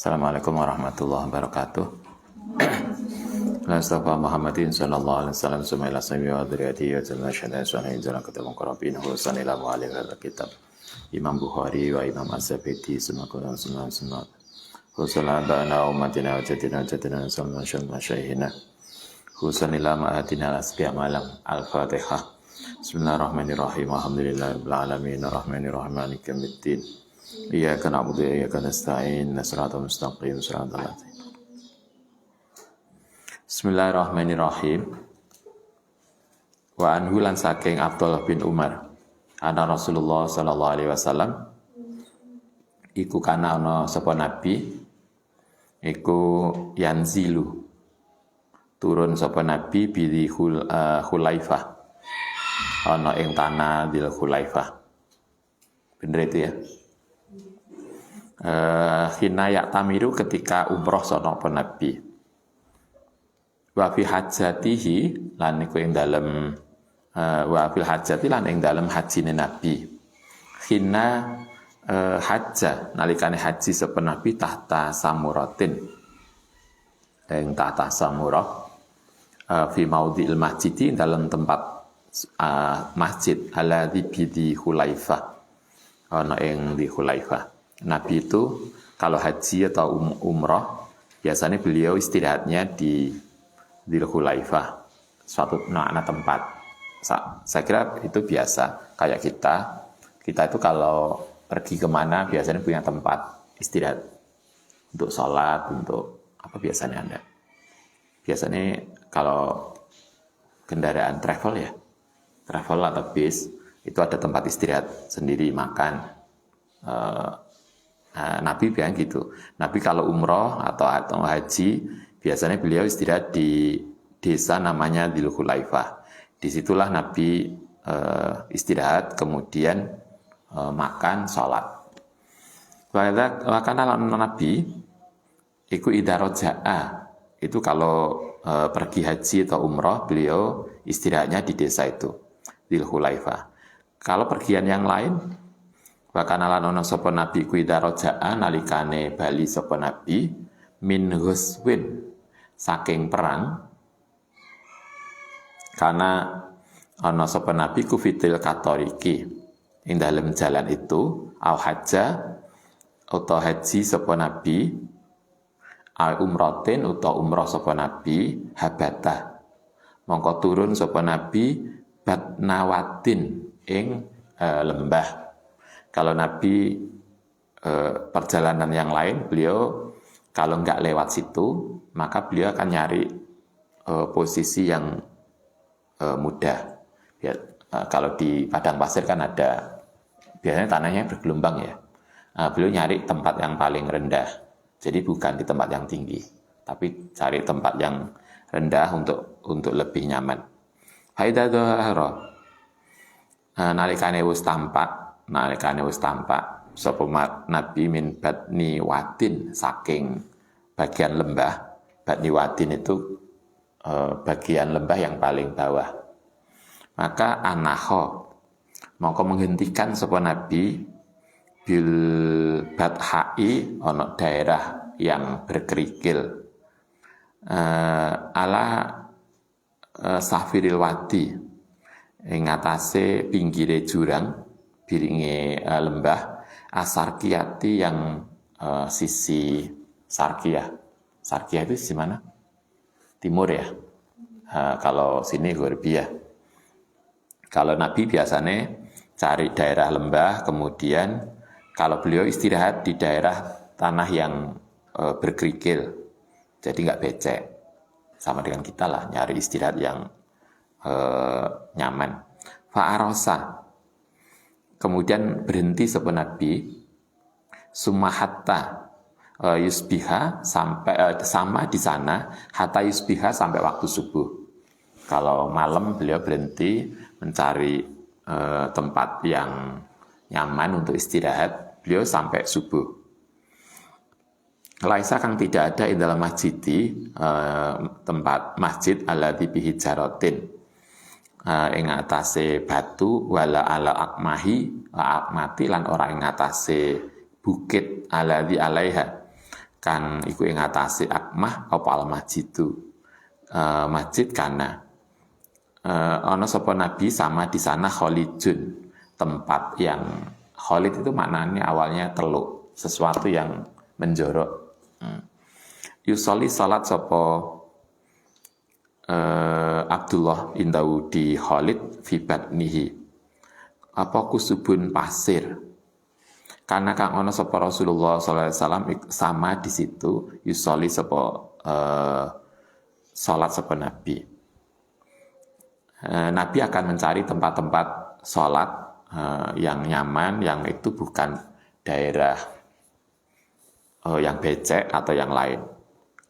Assalamualaikum warahmatullahi wabarakatuh. La astaghfirullah Muhammadin sallallahu alaihi wasallam sumaila sami wa dzurriyyatihi wa jalla syada sunan jalan ketemu qarabin husan ila mu'alif kitab Imam Bukhari wa Imam Az-Zabidi sunnah sunnah husalabana umatina wa jadina sallallahu alaihi wasallam husan ila ma'atina al-asbiya malam al-fatihah. Bismillahirrahmanirrahim. Alhamdulillahirabbil alamin arrahmanir rahim maliki yaumiddin. Iyyaka na'budu wa iyyaka nasta'in. Shiratal mustaqim shiratal ladzina. Bismillahirrahmanirrahim. Wa anhu lan saking Abdullah bin Umar, ana Rasulullah sallallahu alaihi wasallam iku kana ana sapa nabi iku yanzilu turun sapa nabi bi Khulaifah ana ing tanah Dzul Khulaifah. Bener itu ya. Hina yaktamiru ketika umroh sono nabi. Wa fi hajjatihi lan iku ing dalem wa fil hajjati lan ing dalem hajine nabi. Hina hajja nalikane haji sapa nabi tahta samuratin. Ing tahta samurah fi maudhi'il masjid dalam tempat masjid alladzi bi Khulaifah. Ana ing di Khulaifah. Nabi itu kalau haji atau umrah biasanya beliau istirahatnya di Dzul Khulaifah, suatu makna tempat. Saya kira itu biasa. Kayak kita itu kalau pergi kemana biasanya punya tempat istirahat untuk sholat, untuk apa biasanya Anda? Biasanya kalau kendaraan travel atau bis itu ada tempat istirahat sendiri, makan. Nabi bilang gitu. Nabi kalau umroh atau haji biasanya beliau istirahat di desa namanya Dzul Khulaifah. Disitulah Nabi istirahat, kemudian makan, sholat. Wakana Nabi iku idaroja'a, itu kalau pergi haji atau umroh beliau istirahatnya di desa itu Dzul Khulaifah. Kalau pergian yang lain Wakana lanono sapa nabi ku idaroja'a nalikane bali sapa nabi min ghuswin saking perang, karena ana sapa nabi ku fitil katoriki ing dalem jalan itu au hajja utawa haji sapa nabi au umratin utawa umrah sapa nabi habata mongko turun sapa nabi batnawatin ing lembah. Kalau Nabi perjalanan yang lain, beliau kalau nggak lewat situ, maka beliau akan nyari posisi yang mudah. Ya, kalau di padang pasir kan ada, biasanya tanahnya bergelombang ya. Beliau nyari tempat yang paling rendah. Jadi bukan di tempat yang tinggi, tapi cari tempat yang rendah untuk lebih nyaman. Haida dhahara. Nalikane wis tampak sapa Nabi min batni wadin saking bagian lembah. Batni wadin itu bagian lembah yang paling bawah. Maka anaho mongko menghentikan sapa Nabi bil bathai ana daerah yang berkerikil ala safiril wadi ing atase pinggire jurang biringe lembah asarkiyati yang sisi Sarkiyah. Sarkiyah itu di mana? Timur ya. Kalau sini Ghorbiyah. Kalau Nabi biasanya cari daerah lembah, kemudian kalau beliau istirahat di daerah tanah yang berkerikil, jadi nggak becek. Sama dengan kita lah, nyari istirahat yang nyaman. Fa'arosa. Kemudian berhenti sapa Nabi sumahatta yusbiha sampai sama di sana hatta yusbiha sampai waktu subuh. Kalau malam beliau berhenti mencari tempat yang nyaman untuk istirahat, beliau sampai subuh. Laisa kang tidak ada di dalam masjid tempat masjid alladzi bihi jaratin ing atase batu wala ala akmahi wa akmati lan ora ing atase bukit alladzi alaiha kang iku ing atase akmah apa al masjidu masjid kana ana sapa nabi sama di sana khalidun, tempat yang khalid itu maknanya awalnya teluk, sesuatu yang menjorok. Yusolli salat sapa Abdullah indahu di Khalid fi batnihi apa kusubun pasir, karena kang ono sapa Rasulullah sallallahu alaihi wasallam sama di situ yusolli sapa salat sapa Nabi. Nabi akan mencari tempat-tempat salat yang nyaman, yang itu bukan daerah yang becek atau yang lain.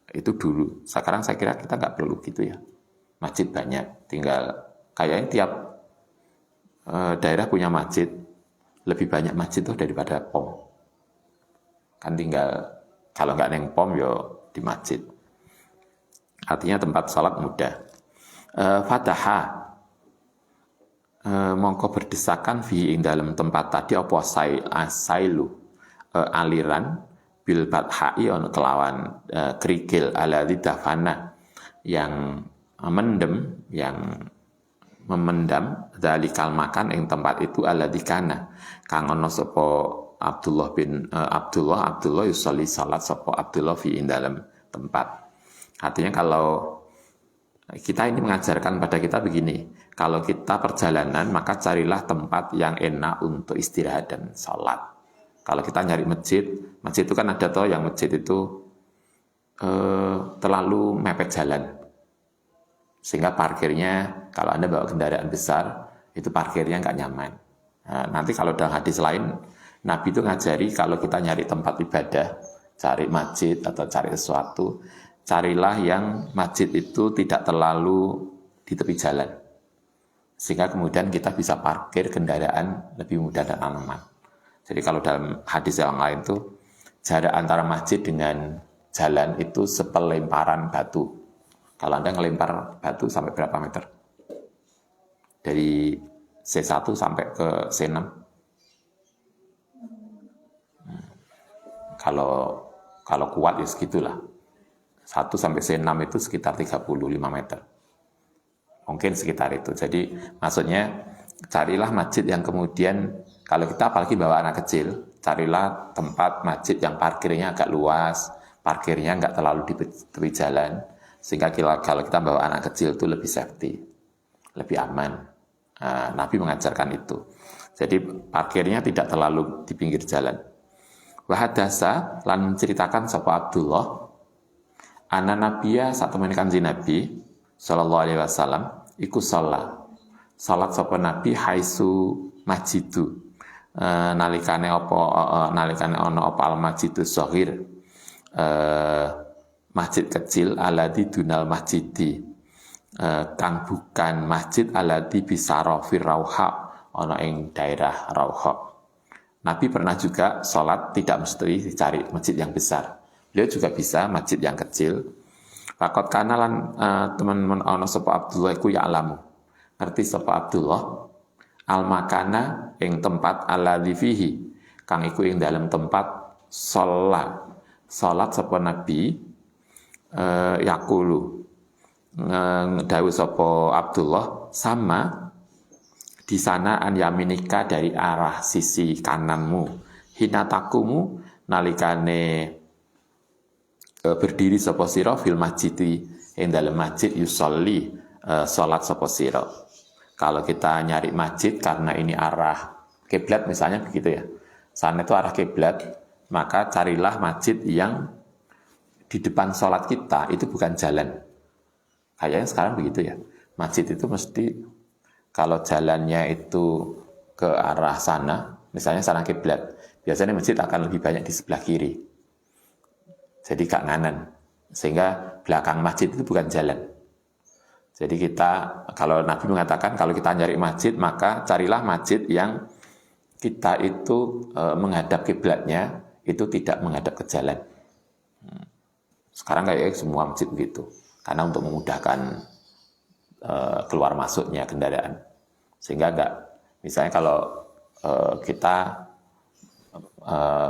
Itu dulu. Sekarang saya kira kita nggak perlu gitu ya. Masjid banyak, tinggal kayaknya tiap daerah punya masjid, lebih banyak masjid tuh daripada pom. Kan tinggal kalau nggak neng pom yo di masjid. Artinya tempat sholat mudah. Fataha mongko berdesakan fi ing dalam tempat tadi apa sailu aliran bil bathai ono kelawan kerikil alladzi dafana yang mendem, yang memendam dalikal makan ing tempat itu alladzi kana kang ono sapa Abdullah yusolli salat sapa Abdullah fi ing dalam tempat. Artinya kalau kita ini mengajarkan pada kita begini, kalau kita perjalanan maka carilah tempat yang enak untuk istirahat dan sholat. Kalau kita nyari masjid itu kan ada toh yang masjid itu terlalu mepet jalan. Sehingga parkirnya, kalau Anda bawa kendaraan besar, itu parkirnya nggak nyaman. Nah, nanti kalau dalam hadis lain, Nabi itu ngajari kalau kita nyari tempat ibadah, cari masjid atau cari sesuatu, carilah yang masjid itu tidak terlalu di tepi jalan. Sehingga kemudian kita bisa parkir kendaraan lebih mudah dan aman. Jadi kalau dalam hadis yang lain tuh jarak antara masjid dengan jalan itu sepelemparan batu. Kalau Anda ngelempar batu sampai berapa meter? Dari C1 sampai ke C6. Kalau kuat ya segitulah. 1 sampai C6 itu sekitar 35 meter. Mungkin sekitar itu. Jadi maksudnya carilah masjid yang kemudian, kalau kita apalagi bawa anak kecil, carilah tempat masjid yang parkirnya agak luas, parkirnya nggak terlalu di tepi jalan, sehingga kalau kita bawa anak kecil itu lebih safety, lebih aman. Nah, Nabi mengajarkan itu. Jadi parkirnya tidak terlalu di pinggir jalan. Wahadasa lan menceritakan sapa Abdullah, ana nabiya saat temen kanjeng Nabi sallallahu alaihi wasallam iku salat sapa Nabi haisu masjidu nalikane ana apa al masjidus shaghir masjid kecil alladzi dunal masjidi kang bukan masjid alladzi bisara fir rauha ana ing daerah rauha. Nabi pernah juga salat tidak mesti dicari masjid yang besar. Beliau juga bisa masjid yang kecil. Fakot kanalan teman-teman ana sapa Abdullah iku ya alamu. Ngerti sapa Abdullah al makana ing tempat alladzi fihi kang iku ing dalam tempat salat sapa Nabi yaqulu dawuh sapa Abdullah sama di sana an yaminika dari arah sisi kananmu hinatakumu nalikane berdiri sapa sira fil masjidi ing dalam masjid yusolli salat sapa sira. Kalau kita nyari masjid karena ini arah kiblat misalnya begitu ya, sana itu arah kiblat, maka carilah masjid yang di depan sholat kita itu bukan jalan. Kayaknya sekarang begitu ya, masjid itu mesti kalau jalannya itu ke arah sana, misalnya sana kiblat, biasanya masjid akan lebih banyak di sebelah kiri, jadi gak nganan, sehingga belakang masjid itu bukan jalan. Jadi kita, kalau Nabi mengatakan kalau kita nyari masjid, maka carilah masjid yang kita itu menghadap kiblatnya itu tidak menghadap ke jalan. Sekarang kayak semua masjid begitu, karena untuk memudahkan keluar masuknya kendaraan. Sehingga enggak, misalnya kalau kita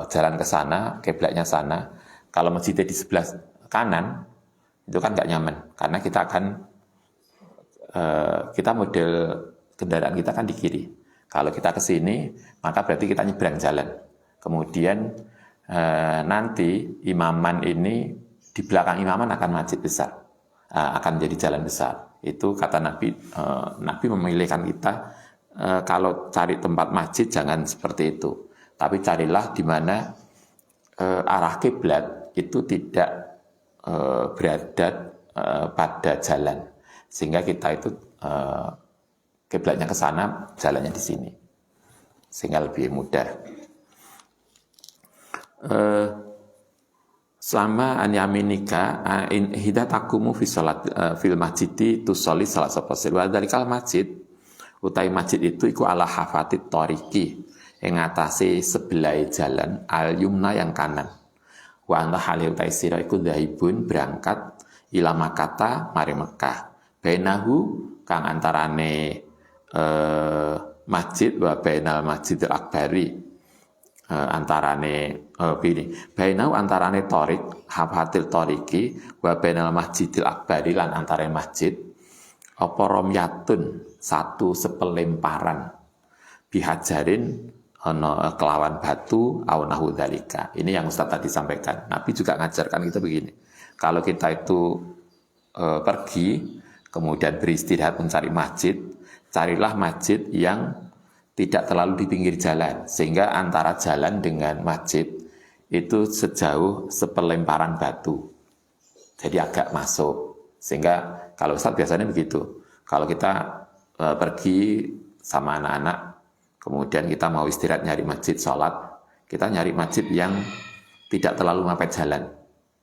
jalan ke sana, kiblatnya sana, Kalau masjidnya di sebelah kanan, itu kan nggak nyaman, karena kita akan kita model kendaraan kita kan di kiri. Kalau kita ke sini, maka berarti kita nyebrang jalan. Kemudian nanti imaman ini di belakang imaman akan masjid besar, akan jadi jalan besar. Itu kata Nabi. Nabi memilihkan kita kalau cari tempat masjid jangan seperti itu, tapi carilah di mana arah kiblat itu tidak berada pada jalan, sehingga kita itu kiblatnya ke sana, jalannya di sini, sehingga lebih mudah. Selama an yaminika hidatakumu fi salat fil masjidi tusolli salat saposir wa dzalikal masjid utai masjid itu iku ala hafatit tariqi ing atase sebelah jalan al yumna yang kanan wa anta halil taisira iku dhahibun berangkat ila Makkah mari Mekah bainahu kang antarane masjid wa bainal masjidil akbari antarane pilih bainau antarane torik hafatil toriki wa bainal masjidil akbari lan antarane masjid apa romyatun satu sepelemparan bihajarin ana kelawan batu au nahu dzalika. Ini yang Ustaz tadi sampaikan. Nabi juga ngajarkan kita begini, kalau kita itu pergi kemudian beristirahat mencari masjid, carilah masjid yang tidak terlalu di pinggir jalan, sehingga antara jalan dengan masjid itu sejauh sepelemparan batu, jadi agak masuk. Sehingga kalau Ustaz biasanya begitu, kalau kita pergi sama anak-anak, kemudian kita mau istirahat nyari masjid sholat, kita nyari masjid yang tidak terlalu mepet jalan,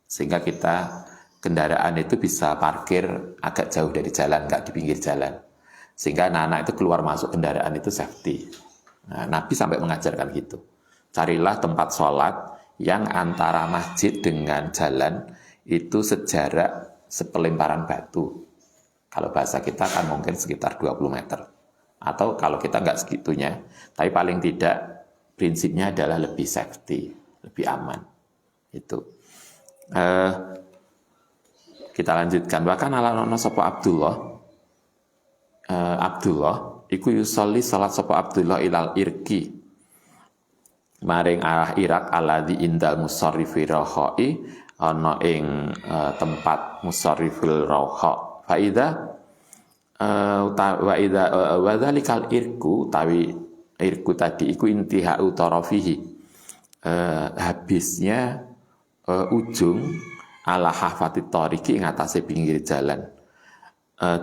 sehingga kita kendaraan itu bisa parkir agak jauh dari jalan, nggak di pinggir jalan, sehingga anak-anak itu keluar masuk kendaraan itu safety. Nah, Nabi sampai mengajarkan gitu. Carilah tempat sholat yang antara masjid dengan jalan itu sejarak sepelemparan batu. Kalau bahasa kita kan mungkin sekitar 20 meter. Atau kalau kita nggak segitunya, tapi paling tidak prinsipnya adalah lebih safety, lebih aman. Itu. Kita lanjutkan. Bahkan ala sapa Abdullah iku yusolli salat sapa Abdullah ilal irki maring arah Irak alladzi indal musarrifi rakhai ana ing tempat musarrifil rakha fa idza wa idza wa dzalikal irku tawi irku tadi iku intihau tarafihi habisnya ujung ala hafatit tariqi ing atase pinggir jalan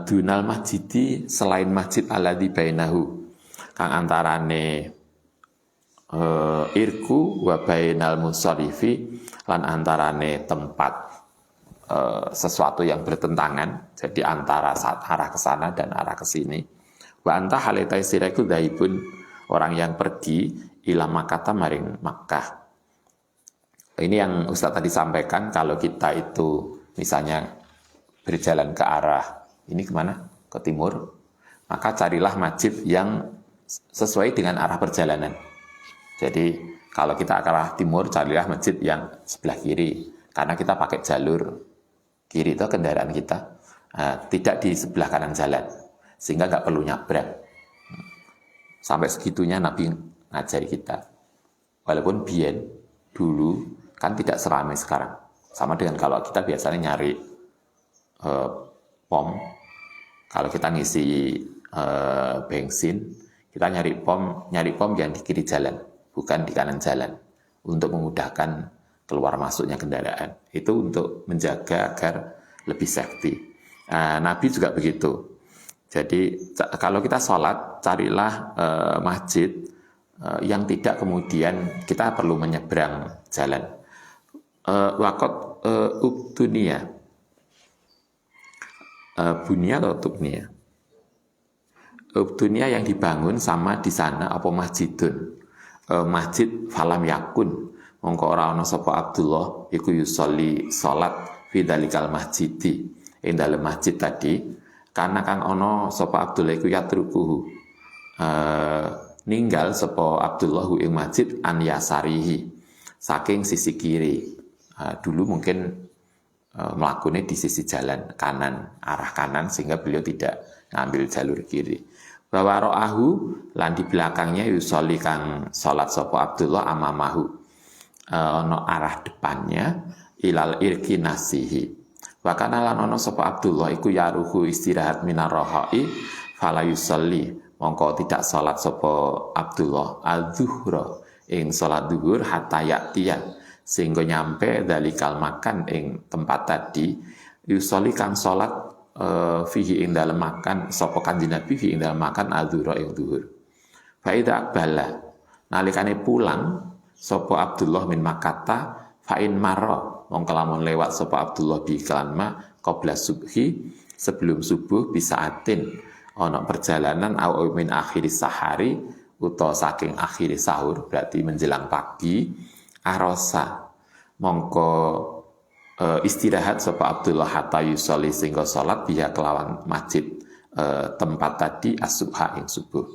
dunal masjidi selain masjid alladzi bainahu kang antarane irku wa bainal musarrifi lan antarane tempat sesuatu yang bertentangan, jadi antara arah ke sana dan arah ke sini. Wa anta halitai siraiku daibun orang yang pergi ila Makkah maring Makkah. Ini yang Ustaz tadi sampaikan, kalau kita itu misalnya berjalan ke arah ini kemana? Ke timur, maka carilah masjid yang sesuai dengan arah perjalanan. Jadi kalau kita ke arah timur, carilah masjid yang sebelah kiri, karena kita pakai jalur kiri itu kendaraan kita tidak di sebelah kanan jalan, sehingga nggak perlu nyabrang. Sampai segitunya Nabi ngajari kita. Walaupun dulu kan tidak seramai sekarang. Sama dengan kalau kita biasanya nyari pom, kalau kita ngisi bensin, kita nyari pom yang di kiri jalan, bukan di kanan jalan, untuk memudahkan keluar masuknya kendaraan. Itu untuk menjaga agar lebih safety. Nabi juga begitu. Jadi kalau kita sholat, carilah masjid yang tidak kemudian kita perlu menyeberang jalan. Wakot ubdunia, bunia atau tubnia? Ubdunia yang dibangun sama di sana apa masjidun? Masjid falam yakun. Mongko ora ana sapa Abdullah iku yusolli salat fi dalikal masjidi ing dalem masjid tadi, karena kang ana sapa Abdullah iku yatrukuhu ninggal sapa Abdullah ing masjid an yasarihi saking sisi kiri Dulu mungkin melakukannya di sisi jalan kanan, arah kanan, sehingga beliau tidak ngambil jalur kiri. Bahwa ro'ahu lan di belakangnya yusoli kang salat sapa Abdullah amamahu, ono arah depannya ilal irki nasihi. Wa kana lan ono sapa Abdullah iku yaruhu istirahat minar rohai fala yusolli, mongko tidak salat sapa Abdullah al-zuhra ing salat zuhur hatta yaktiya, sehingga nyampe dalikal makan ing tempat tadi yusoli kang salat fihi ing dalem makan sapa Kanjeng Nabi fihi ing dalem makan adzura ing zuhur. Fa idza bala nalikane pulang sapa Abdullah min Makkata fa in marra, mongko lamun lewat sapa Abdullah bi kalanma qabla subhi, sebelum subuh bisa atin ana perjalanan au min akhir sahari utawa saking akhir sahur, berarti menjelang pagi, arosa mongko istirahat sapa Abdullah hatta yusolli sehingga salat biha kelawan masjid tempat tadi as-subha ing subuh.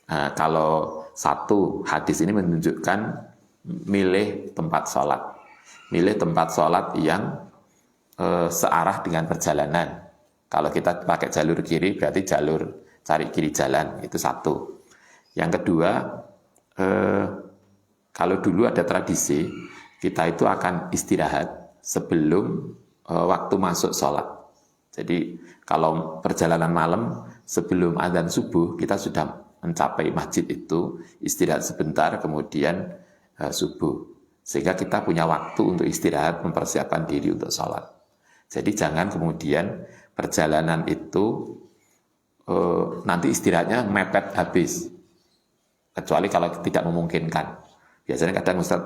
Kalau satu hadis ini menunjukkan milih tempat sholat yang searah dengan perjalanan. Kalau kita pakai jalur kiri berarti jalur cari kiri jalan, itu satu. Yang kedua, kalau dulu ada tradisi kita itu akan istirahat sebelum waktu masuk sholat. Jadi kalau perjalanan malam sebelum adzan subuh kita sudah mencapai masjid itu, istirahat sebentar kemudian subuh, sehingga kita punya waktu untuk istirahat mempersiapkan diri untuk sholat. Jadi jangan kemudian perjalanan itu nanti istirahatnya mepet habis, kecuali kalau tidak memungkinkan. Biasanya kadang Ustaz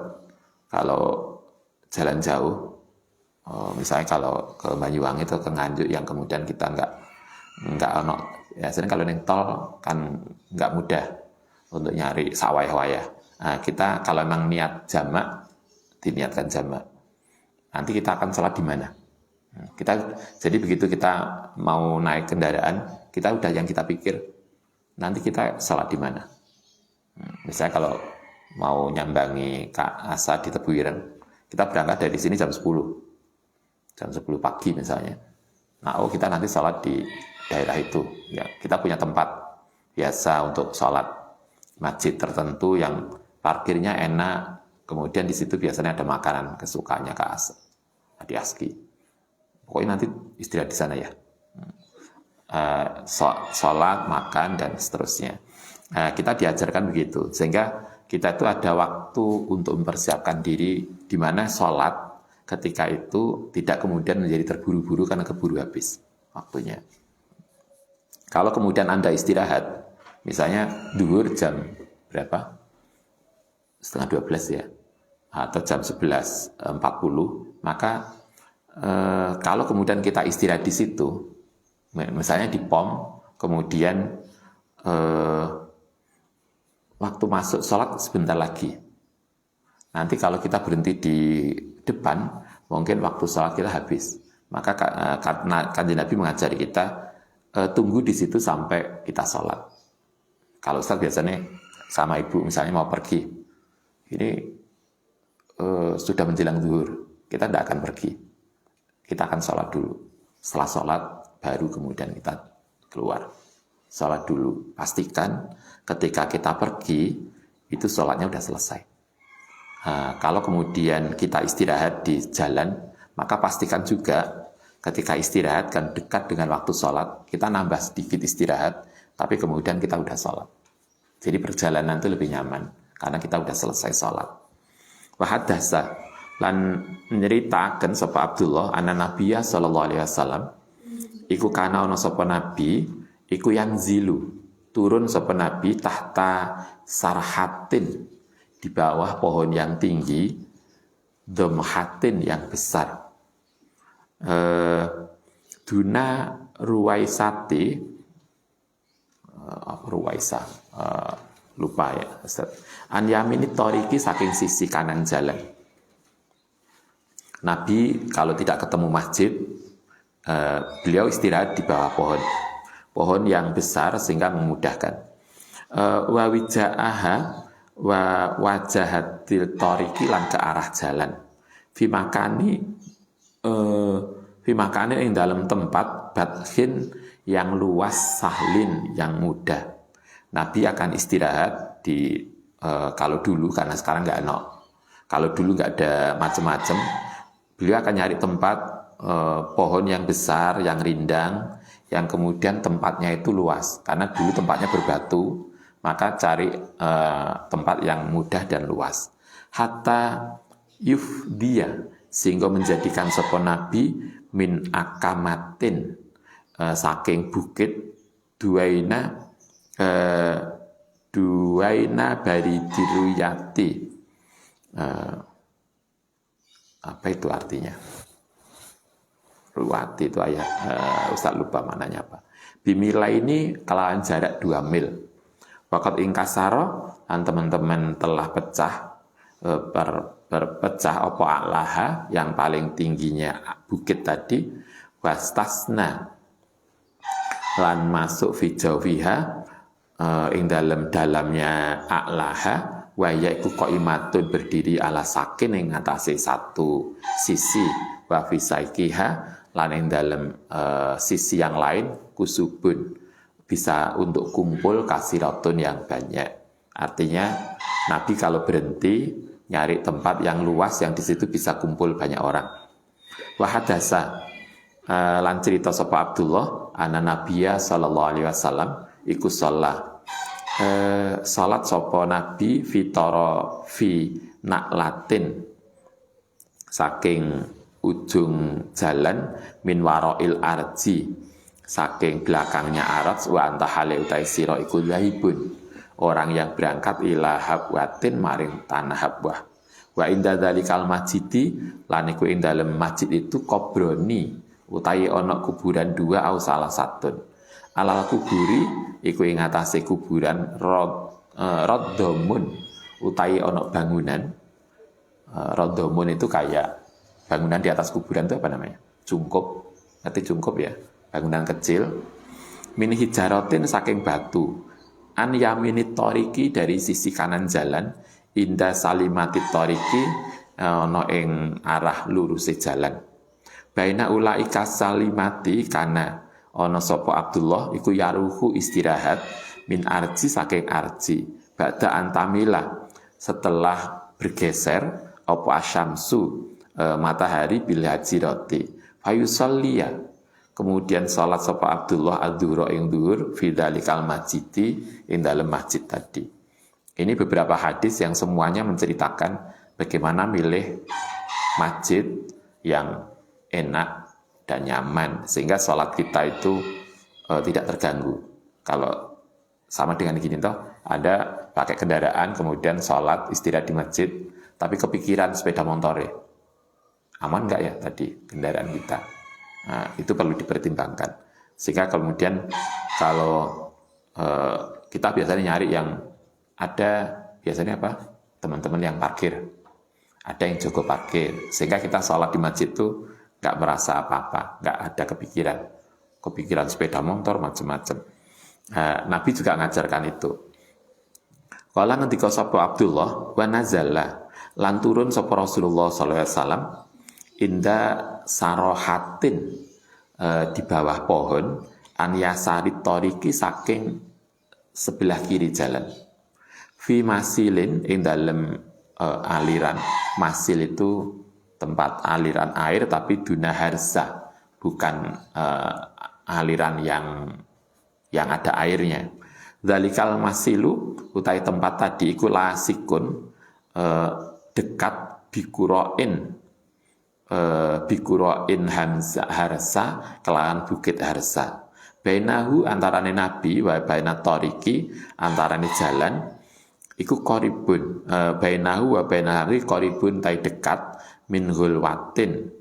kalau jalan jauh, misalnya kalau ke Banyuwangi atau ke Nganjuk yang kemudian kita nggak ono, biasanya kalau neng tol kan nggak mudah untuk nyari sawah-wayah. Nah, kita kalau memang niat jamak, diniatkan jamak, nanti kita akan sholat di mana? Jadi begitu kita mau naik kendaraan, kita udah yang kita pikir, nanti kita sholat di mana? Misalnya kalau mau nyambangi Kak Asa di Tebuireng, kita berangkat dari sini jam 10 pagi misalnya. Nah, kita nanti sholat di daerah itu. Ya, kita punya tempat biasa untuk sholat, masjid tertentu yang parkirnya enak, kemudian di situ biasanya ada makanan kesukaannya Kak Asa, di Aski. Pokoknya nanti istirahat di sana ya. Sholat, makan, dan seterusnya. Kita diajarkan begitu, sehingga kita itu ada waktu untuk mempersiapkan diri, di mana sholat ketika itu tidak kemudian menjadi terburu-buru karena keburu habis waktunya. Kalau kemudian Anda istirahat, misalnya duhur jam berapa? Setengah 12 ya, atau jam 11.40, maka kalau kemudian kita istirahat di situ, misalnya di POM, kemudian waktu masuk sholat sebentar lagi. Nanti kalau kita berhenti di depan, mungkin waktu sholat kita habis. Maka Kanjeng Nabi mengajari kita tunggu di situ sampai kita sholat. Kalau Ustaz biasanya sama ibu misalnya mau pergi, ini sudah menjelang zuhur, kita tidak akan pergi. Kita akan sholat dulu. Setelah sholat, baru kemudian kita keluar. Sholat dulu. Pastikan ketika kita pergi, itu sholatnya sudah selesai. Kalau kemudian kita istirahat di jalan, maka pastikan juga ketika istirahat kan dekat dengan waktu sholat, kita nambah sedikit istirahat, tapi kemudian kita udah sholat. Jadi perjalanan itu lebih nyaman, karena kita udah selesai sholat. Wahadasa, lan nyeritakan sapa Abdullah, anna Nabiya sallallahu alaihi wasallam, iku kana ono sapa Nabi, iku yang zilu, turun sapa Nabi tahta sarhatin, di bawah pohon yang tinggi, domhatin yang besar. Duna ruwaisati, ruwaisa, lupa ya Ustaz. An yamini toriki, saking sisi kanan jalan. Nabi kalau tidak ketemu masjid, beliau istirahat di bawah pohon yang besar sehingga memudahkan. Wa wija'aha wa wajahatil toriki, lan ke arah jalan. fi makani ing dalam tempat bathin yang luas, sahlin yang mudah. Nabi akan istirahat di kalau dulu, karena sekarang nggak ada, kalau dulu nggak ada macam-macam, beliau akan nyari tempat pohon yang besar, yang rindang, yang kemudian tempatnya itu luas. Karena dulu tempatnya berbatu, maka cari tempat yang mudah dan luas. Hatta yufdiya, sehingga menjadikan sapa Nabi min akamatin, saking bukit duwaina bari diruyati. Apa itu artinya? Ruwati itu ayat, Ustaz lupa maknanya apa. Bimila ini kelawan jarak 2 mil. Waqat ingkasaro, dan teman-teman telah pecah, berpecah opo a'laha, yang paling tingginya bukit tadi, wastasna, lan masuk fi jawfiha, ing dalamnya a'laha, waya iku qaimatun berdiri ala sakin ing atase satu sisi, wa fi saikiha, lan ing dalam sisi yang lain kusubun, bisa untuk kumpul kasiratun yang banyak. Artinya Nabi kalau berhenti nyari tempat yang luas, yang di situ bisa kumpul banyak orang. Wahadasa, lan cerita sapa Abdullah ana Nabiya sallallahu alaihi wasallam iku sholat sapa Nabi fi naklatin, saking ujung jalan, min waroil arji, saking belakangnya arat, wa anta hale utai sira iku lahibun, orang yang berangkat ila habwatin maring tanah habwah. Wa inda dzalikal masjidi, lan iku ing dalem masjid itu kobroni, utawi ana kuburan 2 au salah satun. Alal kuburi iku ing atase kuburan roddomun, utawi ana bangunan. Roddomun itu kayak bangunan di atas kuburan itu apa namanya? Cungkup. Ngerti cungkup ya? Bangunan kecil. Min hijarotin, saking batu. An yaminit toriki, dari sisi kanan jalan. Inda salimati toriki, ono ing arah lurusnya jalan. Baina ulaika salimati, kana ono sopo Abdullah iku yaruhu istirahat min arji, saking arji. Ba'da antamila, setelah bergeser opo asyamsu, matahari bil hajirati fayusalliya, kemudian salat sapa Abdullah adzuhra ing dhuhur fi dzalikal masjidi, ing dalam masjid tadi. Ini beberapa hadis yang semuanya menceritakan bagaimana milih masjid yang enak dan nyaman sehingga salat kita itu tidak terganggu. Kalau sama dengan gini toh, ada pakai kendaraan kemudian salat istirahat di masjid tapi kepikiran sepeda motor ya. Aman nggak ya tadi kendaraan kita? Nah, itu perlu dipertimbangkan. Sehingga kemudian kalau kita biasanya nyari yang ada, biasanya apa? Teman-teman yang parkir. Ada yang jago parkir. Sehingga kita sholat di masjid itu nggak merasa apa-apa. Nggak ada kepikiran sepeda motor, macam-macam. Nabi juga ngajarkan itu. Kala ngendika sapa Abdullah wa nazala, lan turun sapa Rasulullah sallallahu alaihi wasallam inda sarohatin, di bawah pohon, an yasari toriki, saking sebelah kiri jalan. Fi masilin, ing dalem aliran. Masil itu tempat aliran air, tapi duna harsa, bukan aliran yang ada airnya. Dzalikal masilu, utai tempat tadi iku lasikun, dekat bikuroin, bikuroin harsa, kelawan bukit harsa. Bainahu, antarane Nabi, wa bainat toriki, antarane jalan, iku koribun, bainahu wa bainahari koribun, tai dekat, min hulwatin,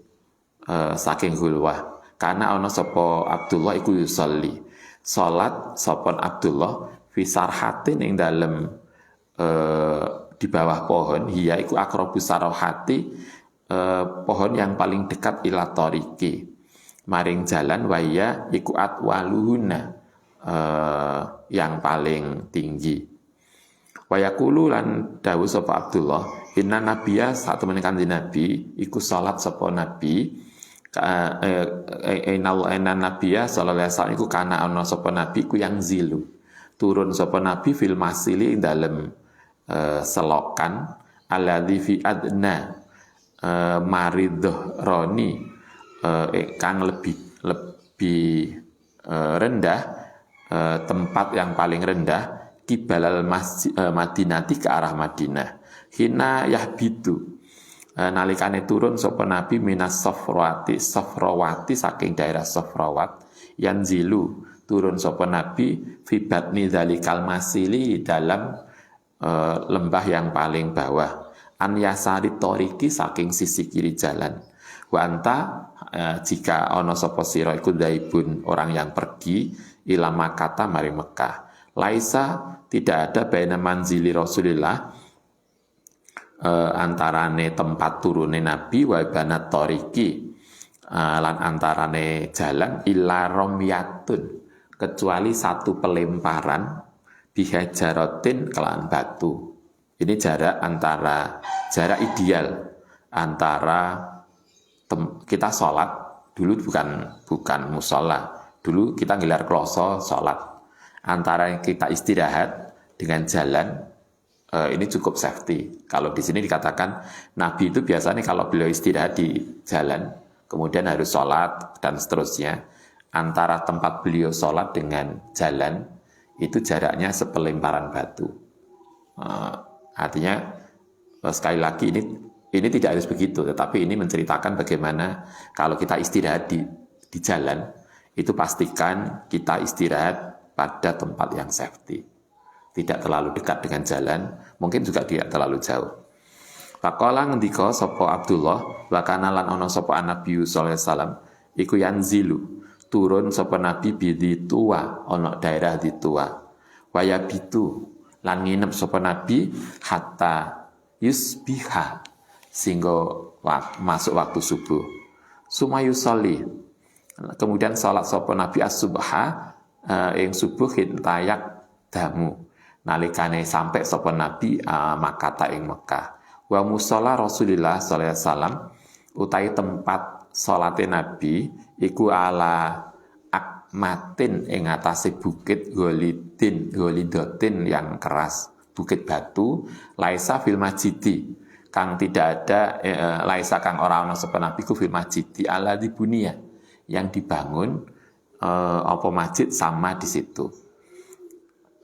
saking hulwah. Karena ono sopo Abdullah iku yusolli, salat sopon Abdullah fi sarhatin, ing dalem di bawah pohon, hiya iku akrobus sarohati, pohon yang paling dekat ila toriki, maring jalan, waya iku atwaluhuna, yang paling tinggi. Wayakulu lan dawu sapa Abdullah Inna nabiya saat temen kanjeng Nabi iku salat sapa Nabi inna nabiya sallallahu alaihi wasallam iku kana ana sapa Nabi ku yang zilu turun sapa Nabi fil masili ing dalem selokan alladzi fi adna maridhah roni kang lebih rendah tempat yang paling rendah kibalal Madinati ke arah Madinah hina yahbitu nalikane turun sapa Nabi minas Safrawati saking daerah Safrawat yanzilu turun sapa Nabi fi batni dzalikal masili dalam lembah yang paling bawah an yasari toriki saking sisi kiri jalan wa anta jika ono sapa sira iku daibun orang yang pergi ila Makkah mari Mekah laisa tidak ada baina manzili Rasulillah antarane tempat turune Nabi wa banat toriki lan antarane jalan illa romyatun kecuali satu pelemparan bihajarotin kelan batu. Ini jarak ideal antara kita sholat dulu bukan musola, dulu kita ngelar kloso sholat. Antara kita istirahat dengan jalan ini cukup safety. Kalau di sini dikatakan Nabi itu biasanya kalau beliau istirahat di jalan, kemudian harus sholat dan seterusnya. Antara tempat beliau sholat dengan jalan itu jaraknya sepelemparan batu. Artinya sekali lagi ini tidak harus begitu, tetapi ini menceritakan bagaimana kalau kita istirahat di jalan itu pastikan kita istirahat pada tempat yang safety, tidak terlalu dekat dengan jalan, mungkin juga tidak terlalu jauh. Faqala ngendika sapa Abdullah wa kana lan ana sapa Nabi sallallahu alaihi wasallam iku yanzilu turun sapa Nabi bidi tua ana daerah di tua waya bitu lan nginep sapa Nabi hatta yusbiha sehingga masuk waktu subuh sumayusolli kemudian salat sapa Nabi as-subha ing subuh hintayak damu nalikane sampai sapa Nabi Makkah ing Mekah wa musalla Rasulillah sallallahu alaihi wasallam utai tempat salate Nabi iku ala akmatin ing atase bukit golidotin yang keras bukit batu laisa fil masjidi kang tidak ada laisa kang orang sapa Nabi ku fil masjidi ala dibunia yang dibangun apa masjid sama di situ.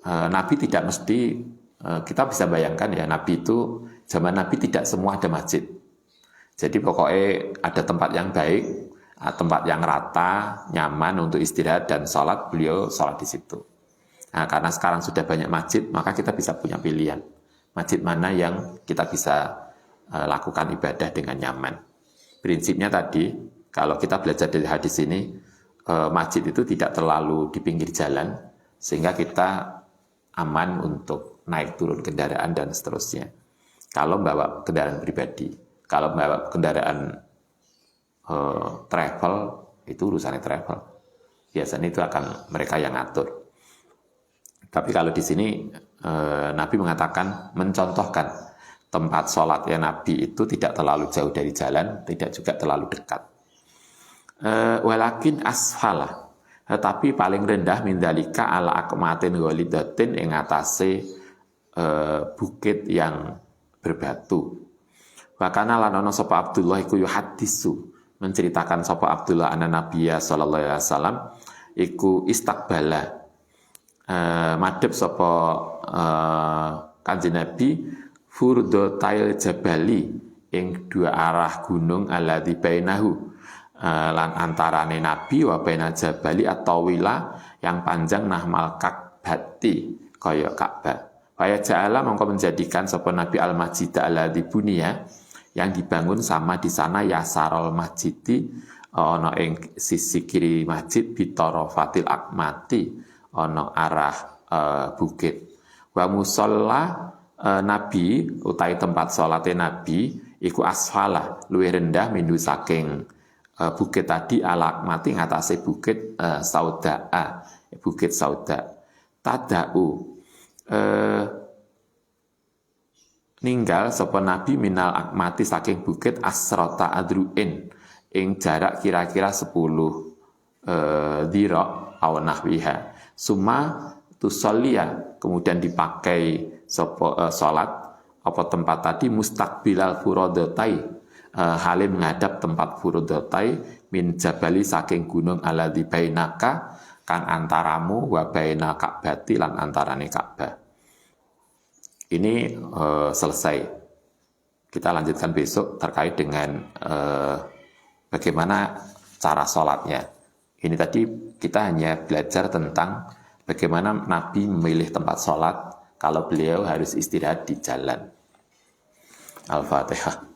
Nabi tidak mesti kita bisa bayangkan ya Nabi itu zaman Nabi tidak semua ada masjid. Jadi pokoknya ada tempat yang baik, tempat yang rata, nyaman untuk istirahat dan sholat, beliau sholat di situ. Nah, karena sekarang sudah banyak masjid, maka kita bisa punya pilihan. Masjid mana yang kita bisa lakukan ibadah dengan nyaman. Prinsipnya tadi, kalau kita belajar dari hadis ini, masjid itu tidak terlalu di pinggir jalan, sehingga kita aman untuk naik turun kendaraan dan seterusnya. Kalau bawa kendaraan pribadi, kalau bawa kendaraan travel, itu urusannya travel. Biasanya itu akan mereka yang ngatur. Tapi kalau di sini Nabi mengatakan, mencontohkan tempat sholatnya Nabi itu tidak terlalu jauh dari jalan, tidak juga terlalu dekat. Walakin asfalah, tetapi paling rendah mindalika ala akmatin ghalidatin ing atase bukit yang berbatu. Wakana lan ana sapa Abdullah iku yuhaddisu menceritakan sapa Abdullah anna Nabiyya sallallahu alaihi wasallam iku istakbala madhep sapa Kanjeng Nabi furdo tail jabali ing dua arah gunung alladzi bainahu lan antarane Nabi wa baina jabali at-tawila yang panjang nahmal Ka'bati kaya Ka'bah. Faya ja'ala mongko menjadikan sapa Nabi al-Masjid alladzi bunia yang dibangun sama di sana yasarul masjidi ana ing sisi kiri masjid bitarafatil akmati ana arah bukit. Wa musalla Nabi utai tempat salate Nabi iku asfala luwih rendah mindu saking bukit tadi alakmati ngatasé bukit Saudaa, bukit Sauda. Tadau ninggal sapa nabi minal akmati saking bukit asrota adruin ing jarak kira-kira 10 dhira aw nahwiha summa tusalliya kemudian dipakai sapa salat apa tempat tadi mustaqbilal furodotai halim menghadap tempat furodotai min jabali saking gunung aladzi bainaka kang antaramu wa baina Ka'bati lan antarane Ka'bah. Ini selesai. Kita lanjutkan besok terkait dengan bagaimana cara sholatnya. Ini tadi kita hanya belajar tentang bagaimana Nabi memilih tempat sholat kalau beliau harus istirahat di jalan. Al-Fatihah.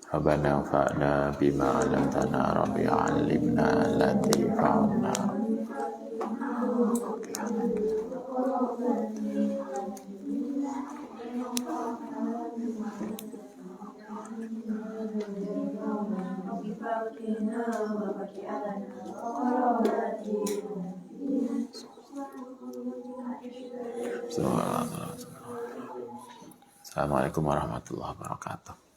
Rabbana fa'na bima 'allamtana rabbi 'allimna allati fa'alna. Assalamualaikum warahmatullahi wabarakatuh.